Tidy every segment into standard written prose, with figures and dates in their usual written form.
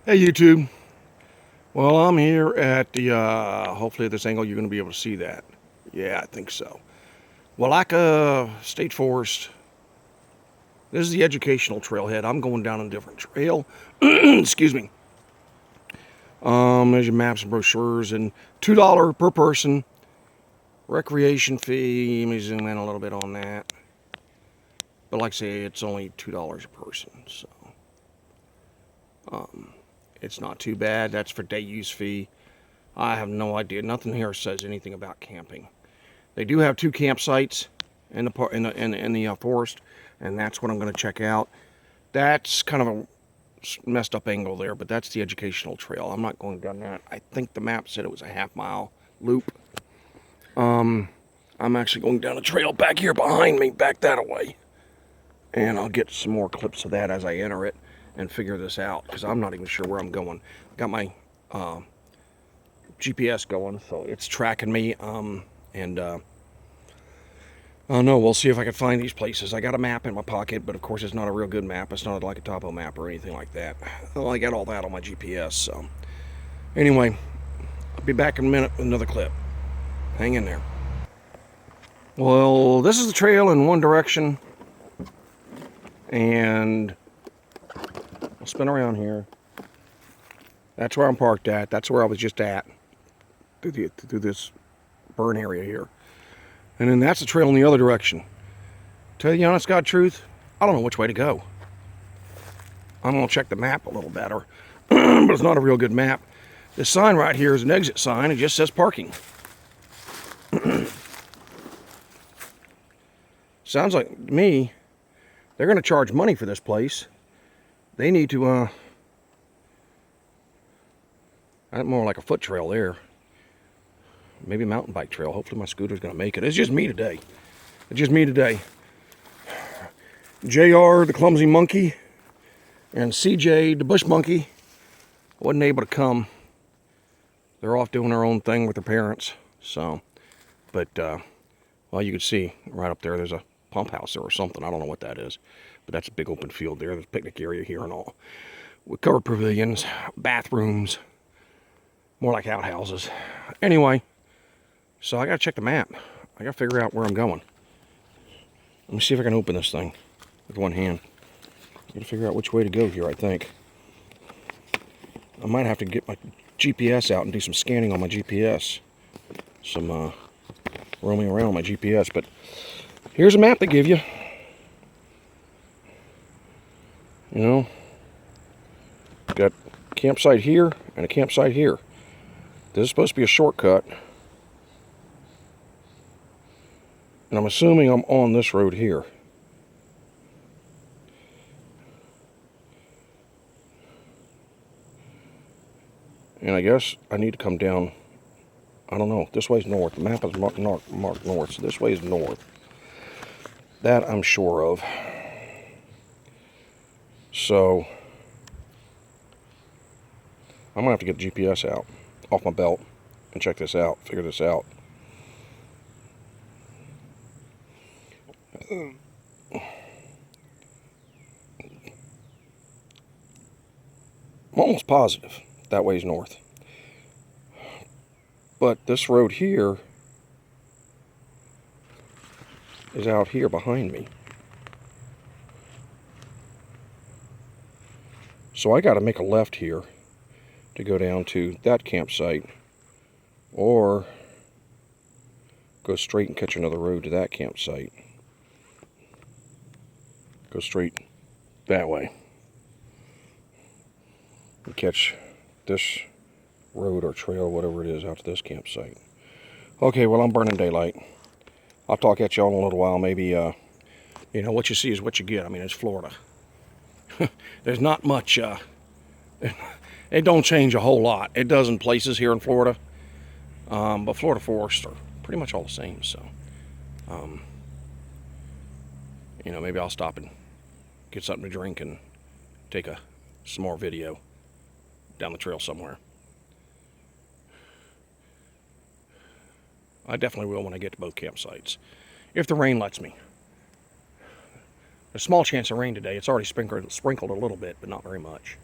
Hey YouTube. Well, I'm here at the, hopefully at this angle you're going to be able to see that. Yeah, I think so. Welatka State Forest. This is the educational trailhead. I'm going down a different trail. Excuse me. There's your maps and brochures and $2 per person. Recreation fee. Let me zoom in a little bit on that. But like I say, it's only $2 a person, so it's not too bad. That's for day use fee. I have no idea. Nothing here says anything about camping. They do have two campsites in the forest, and that's what I'm going to check out. That's kind of a messed up angle there, but that's the educational trail. I'm not going down that. I think the map said it was a half-mile loop. I'm actually going down a trail back here behind me, back that way, and I'll get some more clips of that as I enter it and figure this out, because I'm not even sure where I'm going. I got my GPS going, so it's tracking me, I don't know, we'll see if I can find these places. I got a map in my pocket, but of course it's not a real good map. It's not like a topo map or anything like that. Well, I got all that on my GPS, so. Anyway, I'll be back in a minute with another clip. Hang in there. Well, this is the trail in one direction, and I'll spin around here. That's where I'm parked at. That's where I was just at, through this burn area here. And then that's the trail in the other direction. Tell you the honest God truth, I don't know which way to go. I'm going to check the map a little better, but it's not a real good map. This sign right here is an exit sign. It just says parking. Sounds like to me, they're going to charge money for this place. They need to, that's more like a foot trail there. Maybe a mountain bike trail. Hopefully my scooter's going to make it. It's just me today. It's just me today. JR, the clumsy monkey, and CJ, the bush monkey, wasn't able to come. They're off doing their own thing with their parents. So, but, well, you can see right up there, there's a pump house there or something. I don't know what that is. But that's a big open field there. There's a picnic area here and all. With covered pavilions, bathrooms, more like outhouses. Anyway, so I got to check the map. I got to figure out where I'm going. Let me see if I can open this thing with one hand. Got to figure out which way to go here, I think. I might have to get my GPS out and do some scanning on my GPS. Some roaming around on my GPS. But here's a map they give you. You know, got a campsite here and a campsite here. This is supposed to be a shortcut. And I'm assuming I'm on this road here. And I guess I need to come down, I don't know, this way's north. The map is marked north, so this way is north. That I'm sure of. So, I'm going to have to get the GPS out, off my belt, and check this out, figure this out. I'm almost positive that way's north. But this road here is out here behind me. So I got to make a left here to go down to that campsite, or go straight and catch another road to that campsite. Go straight that way and catch this road or trail, whatever it is, out to this campsite. Okay, well, I'm burning daylight. I'll talk at y'all in a little while. Maybe, you know, what you see is what you get. I mean, it's Florida. There's not much, it don't change a whole lot. It does in places here in Florida, but Florida forests are pretty much all the same, so, you know, maybe I'll stop and get something to drink and take some more video down the trail somewhere. I definitely will when I get to both campsites, if the rain lets me. There's a small chance of rain today. It's already sprinkled a little bit, but not very much.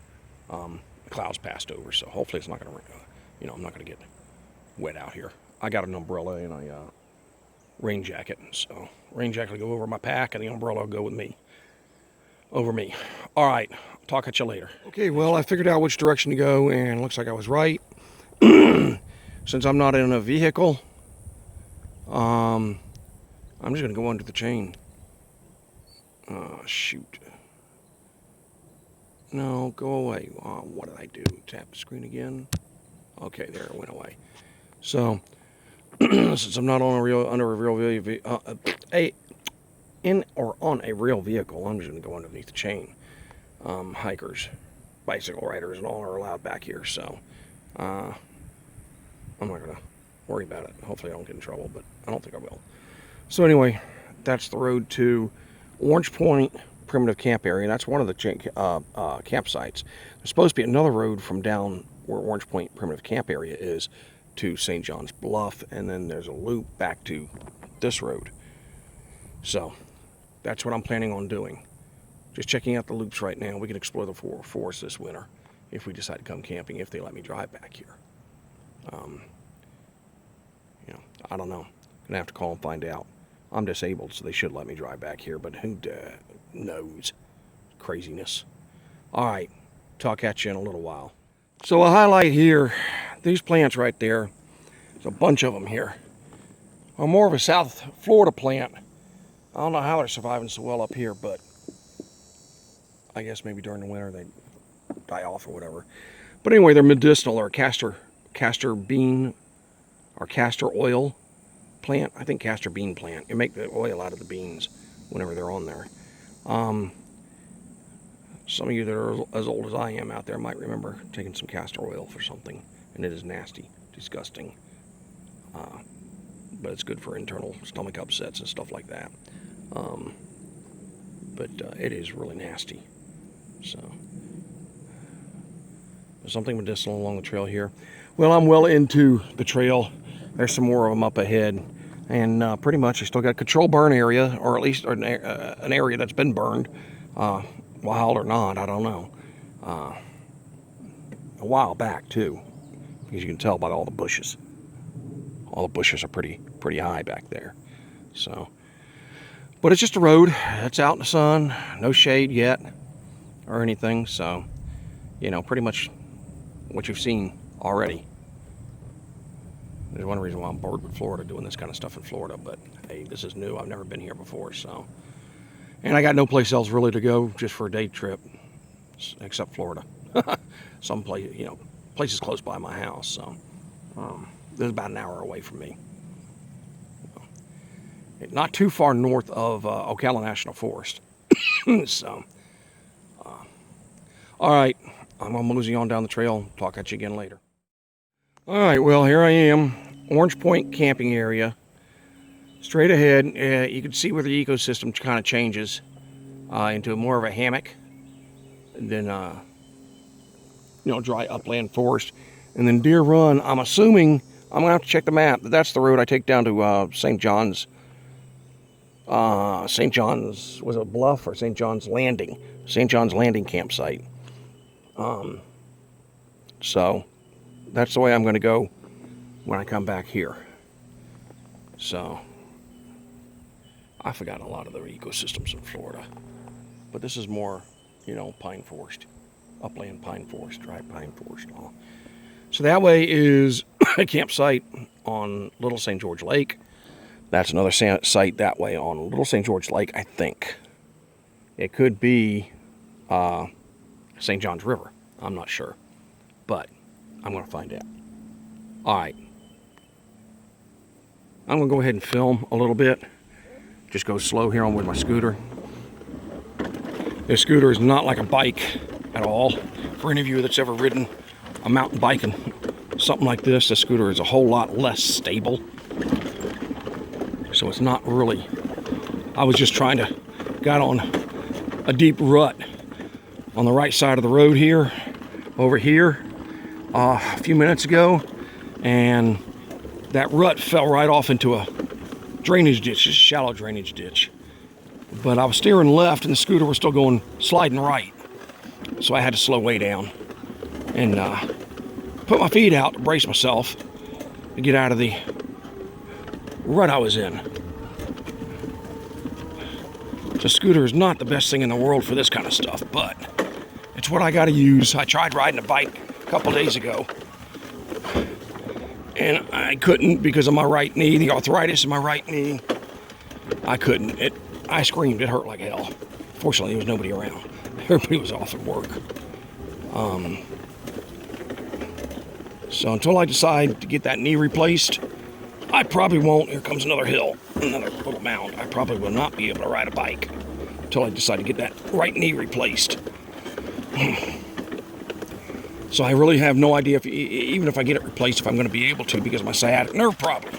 clouds passed over, so hopefully it's not going to, you know, I'm not going to get wet out here. I got an umbrella and a rain jacket, so rain jacket will go over my pack, and the umbrella will go with me, over me. All right, talk at you later. Okay, well, I figured out which direction to go, and looks like I was right. Since I'm not in a vehicle, I'm just going to go under the chain. Oh, shoot. No, go away. What did I do? Tap the screen again? Okay, there, it went away. So, since I'm not on a real, under a real vehicle, on a real vehicle, I'm just going to go underneath the chain. Hikers, bicycle riders, and all are allowed back here, so I'm not going to worry about it. Hopefully I don't get in trouble, but I don't think I will. So anyway, that's the road to Orange Point Primitive Camp Area. That's one of the campsites. There's supposed to be another road from down where Orange Point Primitive Camp Area is to St. John's Bluff, and then there's a loop back to this road. So that's what I'm planning on doing. Just checking out the loops right now. We can explore the forest this winter if we decide to come camping, if they let me drive back here. You know, I don't know. Gonna have to call and find out. I'm disabled, so they should let me drive back here, but who knows? Craziness. All right, talk at you in a little while. So a highlight here, these plants right there, there's a bunch of them here, are more of a South Florida plant. I don't know how they're surviving so well up here, but I guess maybe during the winter they die off or whatever. But anyway, they're medicinal, or castor bean or castor oil plant. I think castor bean plant. You make the oil out of the beans whenever they're on there. Some of you that are as old as I am out there might remember taking some castor oil for something, and it is nasty, disgusting. But it's good for internal stomach upsets and stuff like that. But it is really nasty. So there's something medicinal along the trail here. Well, I'm well into the trail. There's some more of them up ahead, and pretty much I still got a control burn area, or at least an area that's been burned, wild or not, I don't know. A while back too, because you can tell by all the bushes. All the bushes are pretty high back there. So, but it's just a road. It's out in the sun, no shade yet or anything. So, you know, pretty much what you've seen already. There's one reason why I'm bored with Florida, doing this kind of stuff in Florida, but hey, this is new. I've never been here before, so. And I got no place else really to go just for a day trip, except Florida. Some place, you know, places close by my house, so. This is about an hour away from me. Not too far north of Ocala National Forest. So, all right, I'm gonna mosey on down the trail. Talk at you again later. All right, well, here I am, Orange Point camping area. Straight ahead, you can see where the ecosystem kind of changes into more of a hammock than, you know, dry upland forest. And then Deer Run, I'm assuming, I'm gonna have to check the map, but that's the road I take down to St. John's, was it Bluff or St. John's Landing? St. John's Landing campsite. So that's the way I'm gonna go when I come back here. So I forgot a lot of the ecosystems in Florida, but this is more, you know, pine forest, upland pine forest, dry pine forest, all. So that way is a campsite on Little St. George Lake. That's another site that way on Little St. George Lake, I think. It could be St. John's River. I'm not sure, but I'm going to find out. All right. I'm going to go ahead and film a little bit. Just go slow here on with my scooter. This scooter is not like a bike at all. For any of you that's ever ridden a mountain bike and something like this, the scooter is a whole lot less stable. So it's not really, I was just trying to, got on a deep rut on the right side of the road here, over here, a few minutes ago, and that rut fell right off into a drainage ditch, a shallow drainage ditch. But I was steering left and the scooter was still going, sliding right. So I had to slow way down. and put my feet out to brace myself to get out of the rut I was in. The scooter is not the best thing in the world for this kind of stuff, but it's what I got to use. I tried riding a bike a couple days ago, and I couldn't because of my right knee, the arthritis in my right knee. I couldn't. I screamed. It hurt like hell. Fortunately, there was nobody around. Everybody was off at work. So until I decide to get that knee replaced, I probably won't. Here comes another hill, another little mound. I probably will not be able to ride a bike until I decide to get that right knee replaced. So I really have no idea if, even if I get it replaced, if I'm going to be able to because of my sciatic nerve problem.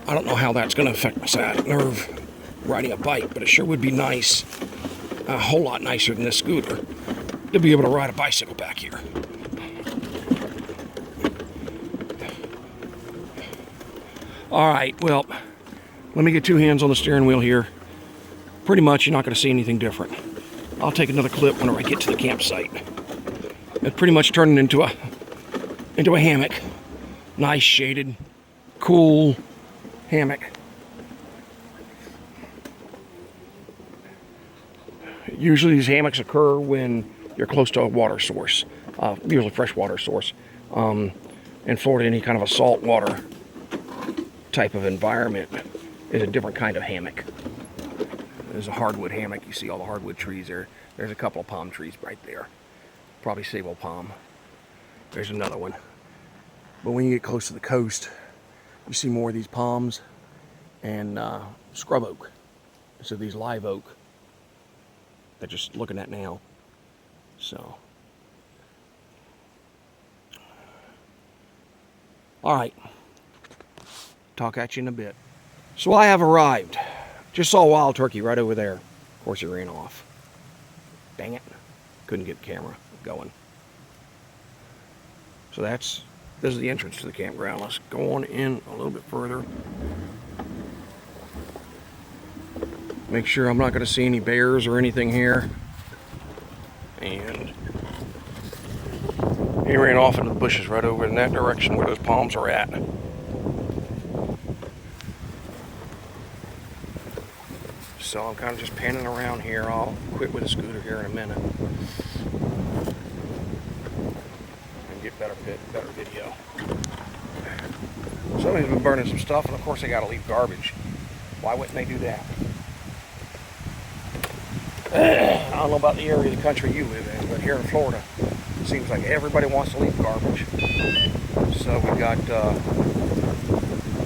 I don't know how that's going to affect my sciatic nerve riding a bike, but it sure would be nice, a whole lot nicer than this scooter, to be able to ride a bicycle back here. All right, well, let me get two hands on the steering wheel here. Pretty much you're not going to see anything different. I'll take another clip whenever I get to the campsite. It's pretty much turning into a hammock. Nice shaded, cool hammock. Usually these hammocks occur when you're close to a water source, usually a fresh water source. In Florida, any kind of a salt water type of environment is a different kind of hammock. There's a hardwood hammock. You see all the hardwood trees there. There's a couple of palm trees right there. Probably sable palm. There's another one. But when you get close to the coast, you see more of these palms and scrub oak. So these live oak that you're just looking at now. So, all right. Talk at you in a bit. So I have arrived. Just saw a wild turkey right over there. Of course, he ran off. Dang it. Couldn't get the camera going. So this is the entrance to the campground. Let's go on in a little bit further. Make sure I'm not going to see any bears or anything here. And he ran off into the bushes right over in that direction where those palms are at. So I'm kind of just panning around here. I'll quit with the scooter here in a minute and get better video. Somebody's been burning some stuff, and of course they got to leave garbage. Why wouldn't they do that? I don't know about the area of the country you live in, but here in Florida, it seems like everybody wants to leave garbage. So we got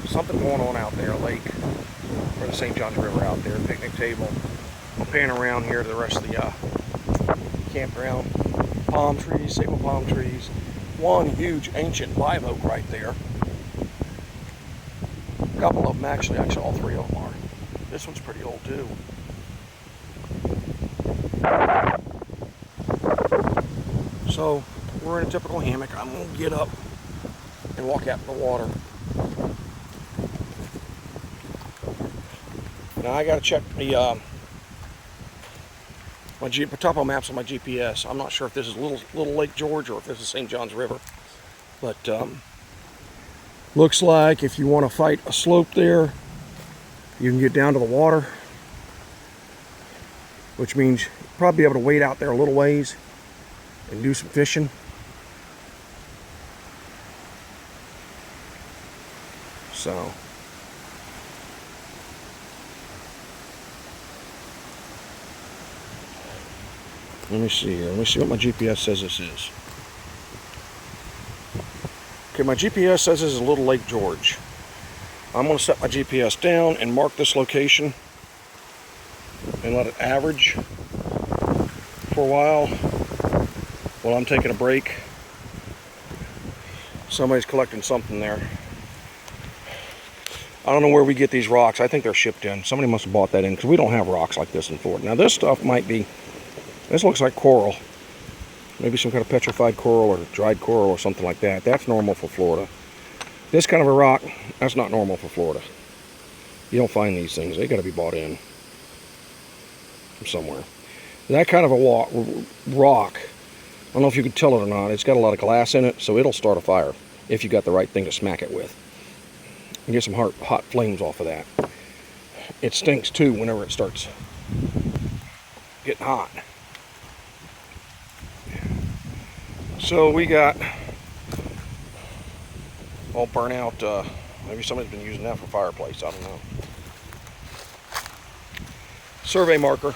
something going on out there, a lake, or the St. Johns River out there, picnic table. I'll pan around here to the rest of the campground. Palm trees, sable palm trees. One huge ancient live oak right there. A couple of them actually all three of them are. This one's pretty old too. So we're in a typical hammock. I'm gonna get up and walk out in the water. Now I gotta check the topo maps on my GPS. I'm not sure if this is Little Lake George or if this is St. Johns River, but looks like if you want to fight a slope there, you can get down to the water, which means you'll probably be able to wade out there a little ways and do some fishing. So let me see here. Let me see what my GPS says this is. Okay, my GPS says this is Little Lake George. I'm going to set my GPS down and mark this location and let it average for a while I'm taking a break. Somebody's collecting something there. I don't know where we get these rocks. I think they're shipped in. Somebody must have bought that in because we don't have rocks like this in Florida. Now this stuff might be, this looks like coral. Maybe some kind of petrified coral or dried coral or something like that. That's normal for Florida. This kind of a rock, that's not normal for Florida. You don't find these things. They got to be bought in from somewhere. That kind of a rock, I don't know if you can tell it or not, it's got a lot of glass in it, so it'll start a fire if you got the right thing to smack it with. You get some hot flames off of that. It stinks too whenever it starts getting hot. So we got all burnt out, maybe somebody's been using that for fireplace, I don't know. Survey marker.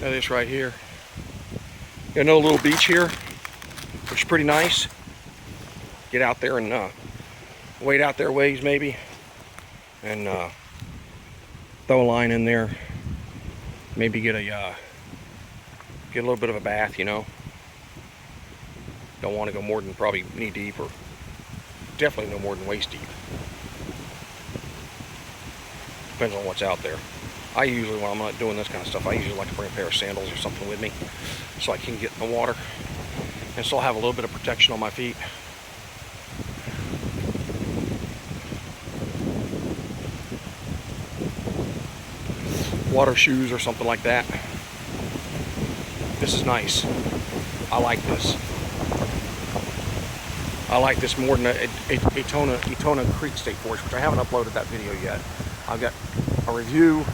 Got this right here. Got another little beach here, which is pretty nice. Get out there and wade out there ways maybe, and throw a line in there. Maybe get a little bit of a bath, you know. Don't want to go more than probably knee deep, or definitely no more than waist deep. Depends on what's out there. I usually, when I'm not doing this kind of stuff, I usually like to bring a pair of sandals or something with me so I can get in the water and still have a little bit of protection on my feet. Water shoes or something like that. This is nice. I like this. I like this more than Etona Creek State Forest, which I haven't uploaded that video yet. I've got a review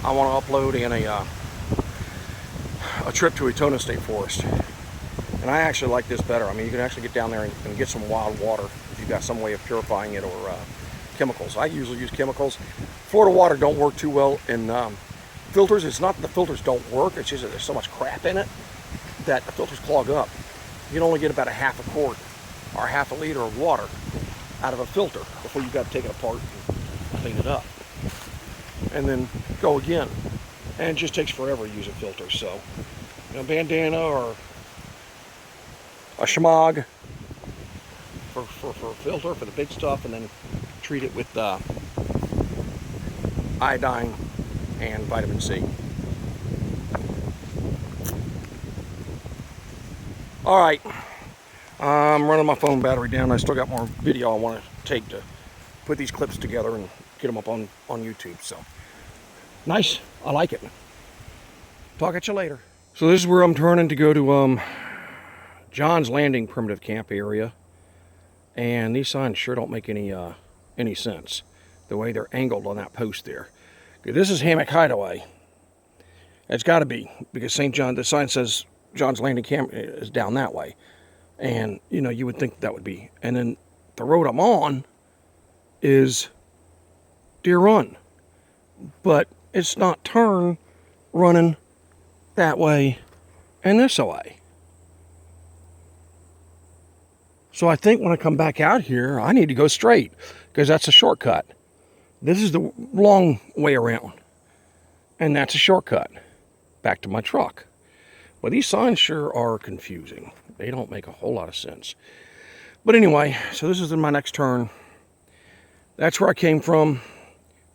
I want to upload and a trip to Etona State Forest. And I actually like this better. I mean, you can actually get down there and get some wild water if you've got some way of purifying it, or chemicals. I usually use chemicals. Florida water don't work too well in filters. It's not that the filters don't work, it's just that there's so much crap in it that the filters clog up. You can only get about a half a quart or half a liter of water out of a filter before you've got to take it apart and clean it up. And then go again. And it just takes forever using filters. So, you know, bandana or a shmog for filter for the big stuff, and then treat it with iodine and vitamin C. Alright, I'm running my phone battery down. I still got more video I want to take to put these clips together and get them up on YouTube. So, nice. I like it. Talk at you later. So this is where I'm turning to go to John's Landing Primitive Camp area. And these signs sure don't make any sense, the way they're angled on that post there. This is Hammock Hideaway. It's got to be, because St. John, the sign says John's Landing Camp is down that way. And, you know, you would think that would be. And then the road I'm on is Deer Run. But it's not turn running that way and this way. So I think when I come back out here, I need to go straight, because that's a shortcut. This is the long way around, and that's a shortcut back to my truck. Well, these signs sure are confusing. They don't make a whole lot of sense. But anyway, so this is in my next turn. That's where I came from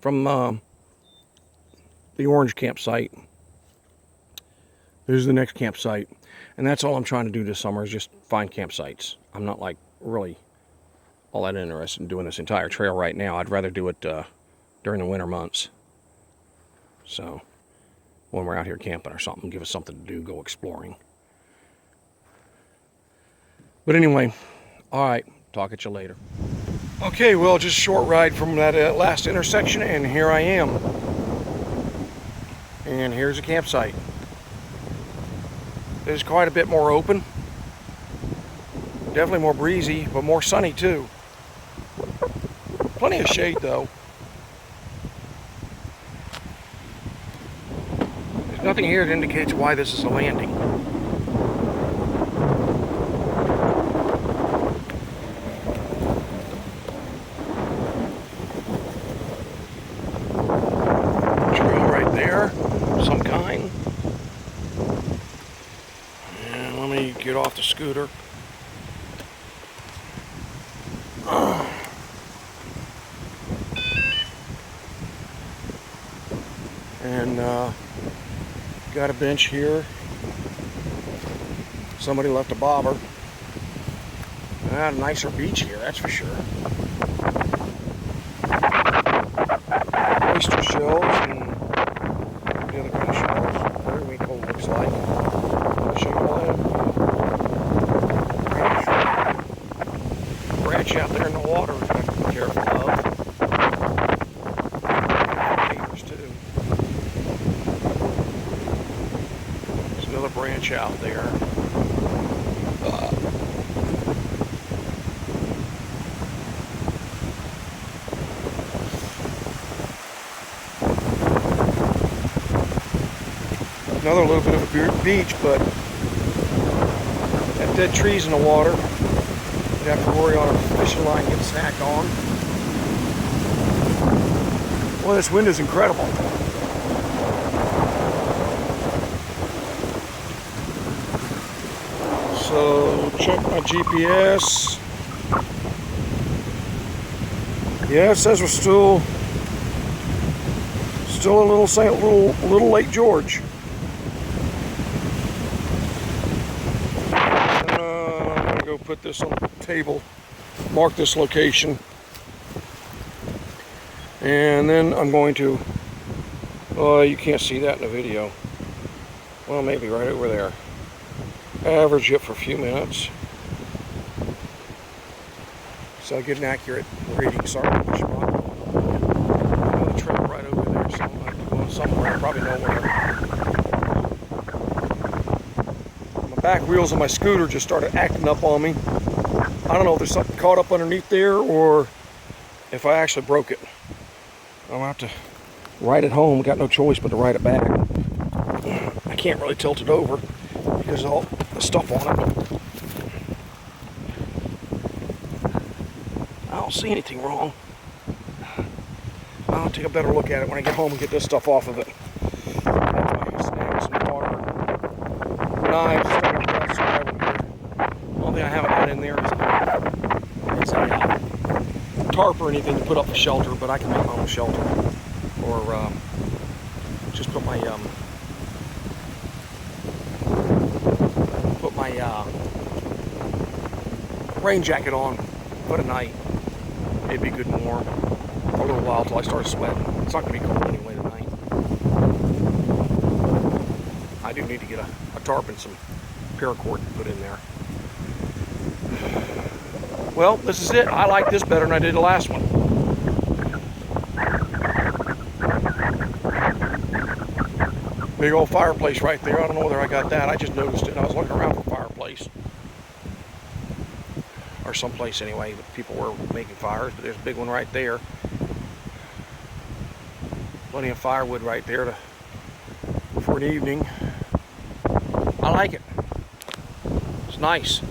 the orange campsite. This is the next campsite. And that's all I'm trying to do this summer, is just find campsites. I'm not like really all that interested in doing this entire trail right now. I'd rather do it during the winter months. So when we're out here camping or something, give us something to do, go exploring. But anyway, all right, talk at you later. Okay, well, just a short ride from that last intersection, and here I am. And here's a campsite. It's quite a bit more open. Definitely more breezy, but more sunny too. Plenty of shade though. There's nothing here that indicates why this is a landing. Trail right there, some kind. And let me get off the scooter. And got a bench here. Somebody left a bobber. A nicer beach here, that's for sure. Oyster shells and looks like. I'll show you all that. Branch out there in the water, we have to be careful of. Neighbors too. There's another branch out there. Another little bit of a beach, but got dead trees in the water. You have to worry on a fishing line getting snagged on. Well, this wind is incredible. So check my GPS. Yeah, it says we're still a little Lake George. Put this on the table, mark this location, and then I'm going to, you can't see that in the video, well, maybe right over there, average it for a few minutes so I get an accurate reading. Sorry, another trail right over there, so I'm going to have to go somewhere, probably nowhere. Back wheels of my scooter just started acting up on me. I don't know if there's something caught up underneath there or if I actually broke it. I'm gonna have to ride it home. Got no choice but to ride it back. I can't really tilt it over because of all the stuff on it. I don't see anything wrong. I'll take a better look at it when I get home and get this stuff off of it. Snags and water, knives. Only thing I haven't got in there is a tarp or anything to put up for shelter, but I can make my own shelter, or just put my rain jacket on for the night. It'd be good and warm for a little while until I start sweating. It's not going to be cold anyway tonight. I do need to get a tarp and some paracord to put in there. Well, this is it. I like this better than I did the last one. Big old fireplace right there. I don't know whether I got that. I just noticed it. I was looking around for a fireplace. Or someplace anyway that people were making fires, but there's a big one right there. Plenty of firewood right there for an evening. I like it. It's nice.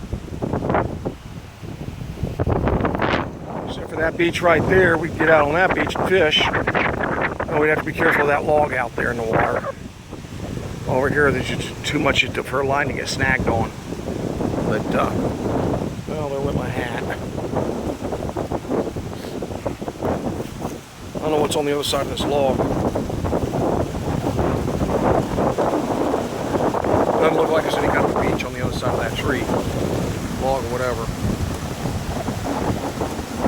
Except for that beach right there, we could get out on that beach and fish. And we'd have to be careful of that log out there in the water. Over here, there's just too much for a line to get snagged on. But, well, there went my hat. I don't know what's on the other side of this log. Doesn't look like there's any kind of a beach on the other side of that tree. Log or whatever.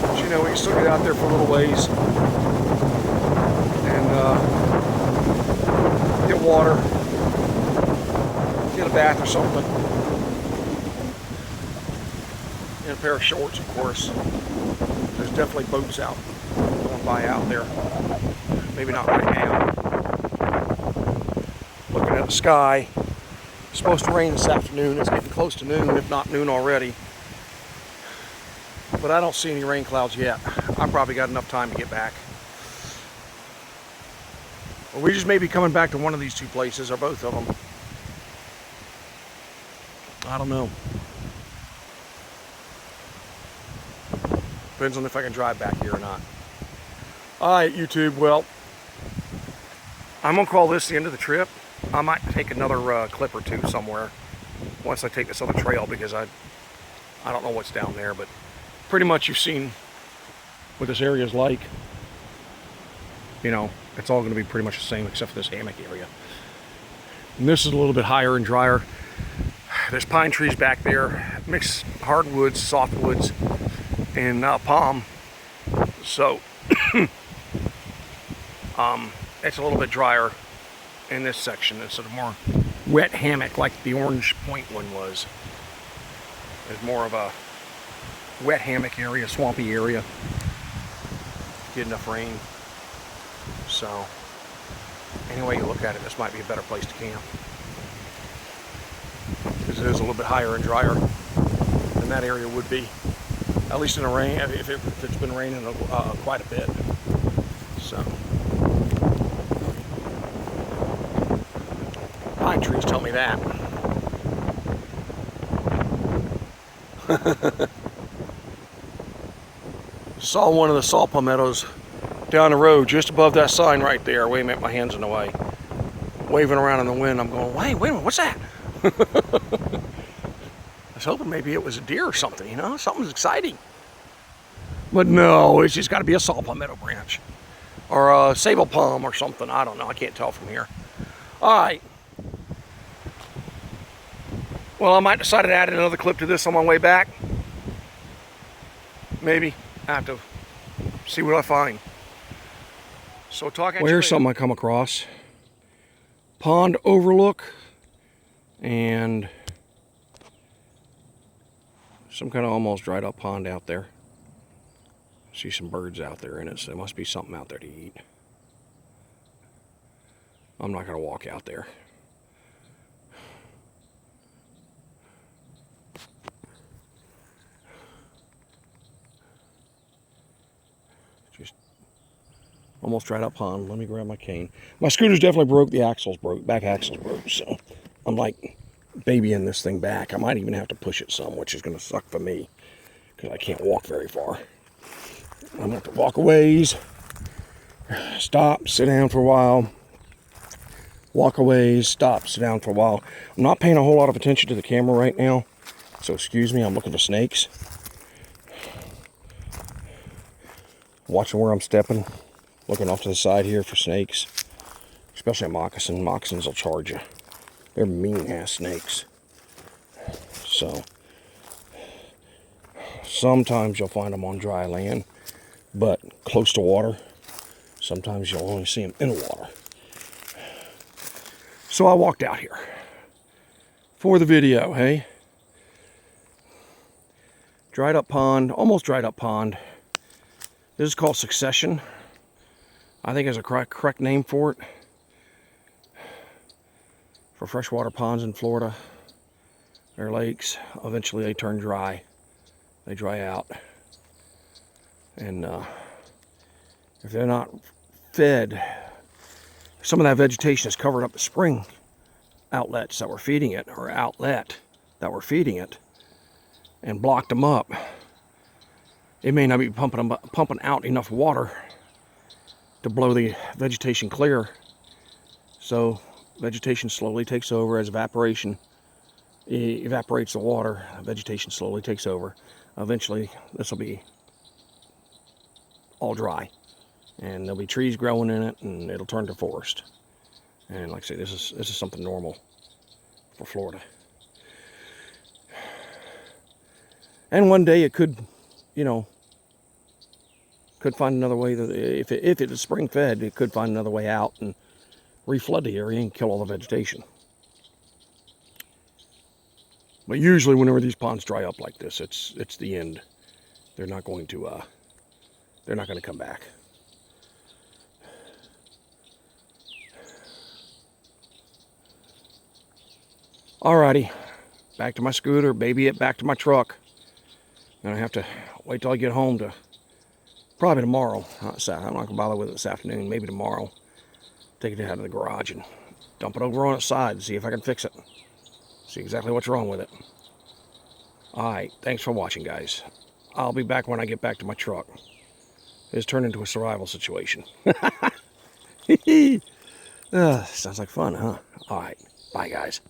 But you know, we can still get out there for a little ways. And get water. Get a bath or something. And a pair of shorts, of course. There's definitely boats out going by out there. Maybe not right now. Looking at the sky. It's supposed to rain this afternoon. It's getting close to noon, if not noon already. But I don't see any rain clouds yet. I've probably got enough time to get back. Or we just may be coming back to one of these two places, or both of them. I don't know. Depends on if I can drive back here or not. Alright, YouTube, well, I'm going to call this the end of the trip. I might take another clip or two somewhere once I take this other trail, because I don't know what's down there, but pretty much you've seen what this area is like. You know, it's all going to be pretty much the same except for this hammock area. And this is a little bit higher and drier. There's pine trees back there, mixed hardwoods, softwoods, and palm. So it's a little bit drier in this section. It's a more wet hammock like the Orange Point one was. It's more of a wet hammock area, swampy area. Get enough rain. So, any way you look at it, this might be a better place to camp. Because it is a little bit higher and drier than that area would be. At least in the rain, if it's been raining quite a bit. So, pine trees tell me that. Saw one of the saw palmettos down the road just above that sign right there. Wait a minute, my hand's in the way. Waving around in the wind. I'm going, wait a minute, what's that? I was hoping maybe it was a deer or something, you know, something's exciting. But no, it's just got to be a saw palmetto branch. Or a sable palm or something. I don't know, I can't tell from here. Alright. Well, I might decide to add another clip to this on my way back. Maybe. I have to see what I find. So talk at you. Well, here's something I come across. Pond overlook. And some kind of almost dried up pond out there. See some birds out there in it, so there must be something out there to eat. I'm not going to walk out there. Just almost dried up pond. Let me grab my cane. My scooter's definitely broke. The axle's broke. Back axle's broke. So I'm like babying this thing back. I might even have to push it some, which is going to suck for me because I can't walk very far. I'm going to have to walk a ways, stop, sit down for a while, walk a ways, stop, sit down for a while. I'm not paying a whole lot of attention to the camera right now, so excuse me, I'm looking for snakes. Watching where I'm stepping, looking off to the side here for snakes, especially a moccasin. Moccasins will charge you. They're mean-ass snakes. So, sometimes you'll find them on dry land. But close to water, sometimes you'll only see them in the water. So I walked out here for the video, hey? Dried up pond, almost dried up pond. This is called Succession. I think is a correct name for it. For freshwater ponds in Florida, their lakes, eventually they turn dry. They dry out. And if they're not fed, some of that vegetation has covered up the spring outlets that were feeding it, or outlet that were feeding it, and blocked them up. It may not be pumping out enough water to blow the vegetation clear. So vegetation slowly takes over as evaporation evaporates the water. Vegetation slowly takes over. Eventually, this will be all dry, and there'll be trees growing in it, and it'll turn to forest. And like I say, this is something normal for Florida. And one day it could, could find another way. If it is spring fed, it could find another way out and reflood the area and kill all the vegetation. But usually, whenever these ponds dry up like this, it's the end. They're not going to come back. Alrighty, back to my scooter, baby it back to my truck. Gonna have to wait till I get home to, probably tomorrow. I'm not gonna bother with it this afternoon, maybe tomorrow. Take it out of the garage and dump it over on its side and see if I can fix it. See exactly what's wrong with it. Alright, thanks for watching, guys. I'll be back when I get back to my truck. It's turned into a survival situation. Sounds like fun, huh? Alright, bye, guys.